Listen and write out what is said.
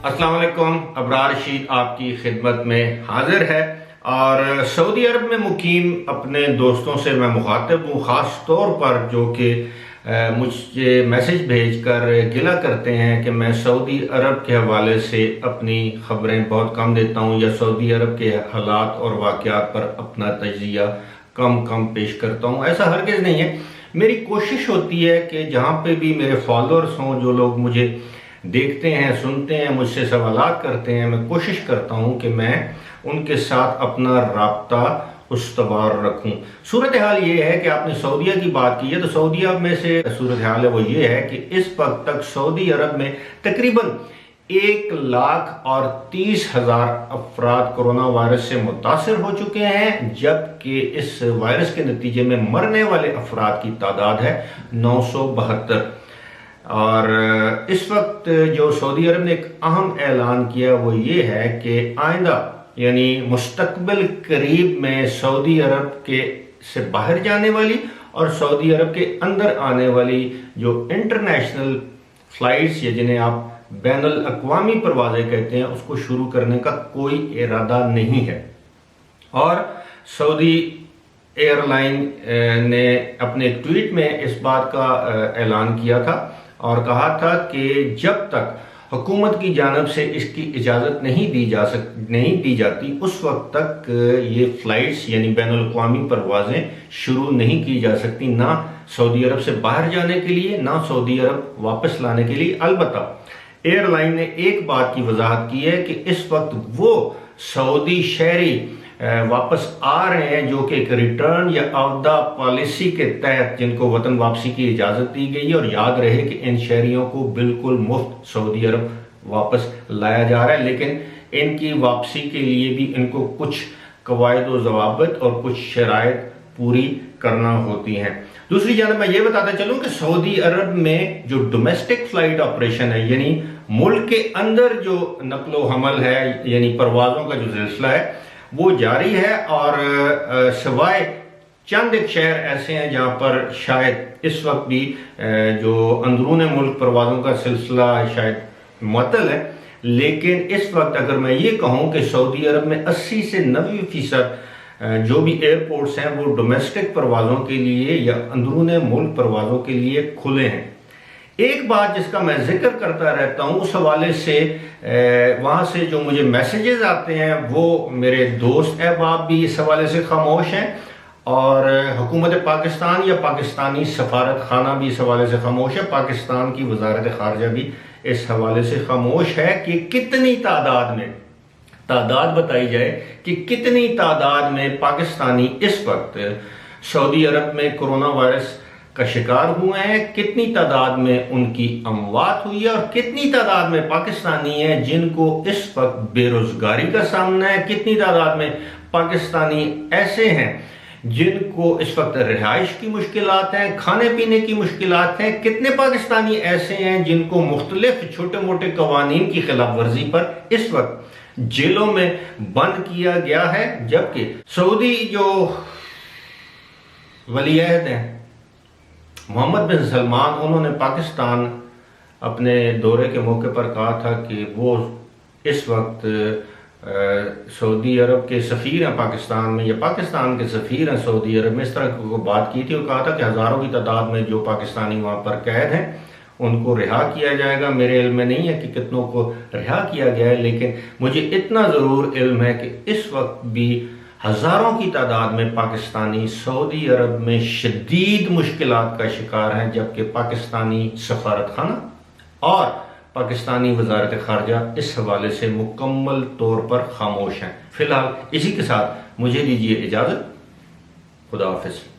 السلام علیکم. ابرار رشید آپ کی خدمت میں حاضر ہے اور سعودی عرب میں مقیم اپنے دوستوں سے میں مخاطب ہوں، خاص طور پر جو کہ مجھے میسج بھیج کر گلہ کرتے ہیں کہ میں سعودی عرب کے حوالے سے اپنی خبریں بہت کم دیتا ہوں یا سعودی عرب کے حالات اور واقعات پر اپنا تجزیہ کم پیش کرتا ہوں. ایسا ہرگز نہیں ہے. میری کوشش ہوتی ہے کہ جہاں پہ بھی میرے فالوورز ہوں، جو لوگ مجھے دیکھتے ہیں، سنتے ہیں، مجھ سے سوالات کرتے ہیں، میں کوشش کرتا ہوں کہ میں ان کے ساتھ اپنا رابطہ استوار رکھوں. صورتحال یہ ہے کہ آپ نے سعودیہ کی بات کی ہے تو سعودیہ میں سے صورتحال ہے وہ یہ ہے کہ اس وقت تک سعودی عرب میں تقریباً 1,30,000 افراد کرونا وائرس سے متاثر ہو چکے ہیں، جبکہ اس وائرس کے نتیجے میں مرنے والے افراد کی تعداد ہے 972. اور اس وقت جو سعودی عرب نے ایک اہم اعلان کیا وہ یہ ہے کہ آئندہ یعنی مستقبل قریب میں سعودی عرب کے سے باہر جانے والی اور سعودی عرب کے اندر آنے والی جو انٹرنیشنل فلائٹس یا جنہیں آپ بین الاقوامی پروازیں کہتے ہیں اس کو شروع کرنے کا کوئی ارادہ نہیں ہے. اور سعودی ایئر لائن نے اپنے ایک ٹویٹ میں اس بات کا اعلان کیا تھا اور کہا تھا کہ جب تک حکومت کی جانب سے اس کی اجازت نہیں دی جاتی اس وقت تک یہ فلائٹس یعنی بین الاقوامی پروازیں شروع نہیں کی جا سکتی، نہ سعودی عرب سے باہر جانے کے لیے نہ سعودی عرب واپس لانے کے لیے. البتہ ایئر لائن نے ایک بات کی وضاحت کی ہے کہ اس وقت وہ سعودی شہری واپس آ رہے ہیں جو کہ ایک ریٹرن یا عودہ پالیسی کے تحت جن کو وطن واپسی کی اجازت دی گئی ہے، اور یاد رہے کہ ان شہریوں کو بالکل مفت سعودی عرب واپس لایا جا رہا ہے، لیکن ان کی واپسی کے لیے بھی ان کو کچھ قواعد و ضوابط اور کچھ شرائط پوری کرنا ہوتی ہیں. دوسری جانب میں یہ بتاتا چلوں کہ سعودی عرب میں جو ڈومیسٹک فلائٹ آپریشن ہے یعنی ملک کے اندر جو نقل و حمل ہے یعنی پروازوں کا جو سلسلہ ہے وہ جاری ہے، اور سوائے چند ایک شہر ایسے ہیں جہاں پر شاید اس وقت بھی جو اندرون ملک پروازوں کا سلسلہ شاید معطل ہے، لیکن اس وقت اگر میں یہ کہوں کہ سعودی عرب میں 80 سے 90% جو بھی ایئرپورٹس ہیں وہ ڈومیسٹک پروازوں کے لیے یا اندرون ملک پروازوں کے لیے کھلے ہیں. ایک بات جس کا میں ذکر کرتا رہتا ہوں اس حوالے سے وہاں سے جو مجھے میسیجز آتے ہیں وہ میرے دوست احباب بھی اس حوالے سے خاموش ہیں، اور حکومت پاکستان یا پاکستانی سفارت خانہ بھی اس حوالے سے خاموش ہے. پاکستان کی وزارت خارجہ بھی اس حوالے سے خاموش ہے کہ کتنی تعداد بتائی جائے کہ کتنی تعداد میں پاکستانی اس وقت سعودی عرب میں کرونا وائرس کا شکار ہوئے ہیں، کتنی تعداد میں ان کی اموات ہوئی ہے، اور کتنی تعداد میں پاکستانی ہیں جن کو اس وقت بے روزگاری کا سامنا ہے، کتنی تعداد میں پاکستانی ایسے ہیں جن کو اس وقت رہائش کی مشکلات ہیں، کھانے پینے کی مشکلات ہیں، کتنے پاکستانی ایسے ہیں جن کو مختلف چھوٹے موٹے قوانین کی خلاف ورزی پر اس وقت جیلوں میں بند کیا گیا ہے. جبکہ سعودی جو ولی عہد ہیں محمد بن سلمان، انہوں نے پاکستان اپنے دورے کے موقع پر کہا تھا کہ وہ اس وقت سعودی عرب کے سفیر ہیں پاکستان میں یا پاکستان کے سفیر ہیں سعودی عرب میں، اس طرح کو بات کی تھی اور کہا تھا کہ ہزاروں کی تعداد میں جو پاکستانی وہاں پر قید ہیں ان کو رہا کیا جائے گا. میرے علم میں نہیں ہے کہ کتنوں کو رہا کیا گیا ہے، لیکن مجھے اتنا ضرور علم ہے کہ اس وقت بھی ہزاروں کی تعداد میں پاکستانی سعودی عرب میں شدید مشکلات کا شکار ہیں، جبکہ پاکستانی سفارت خانہ اور پاکستانی وزارت خارجہ اس حوالے سے مکمل طور پر خاموش ہیں. فی الحال اسی کے ساتھ مجھے دیجیے اجازت. خدا حافظ.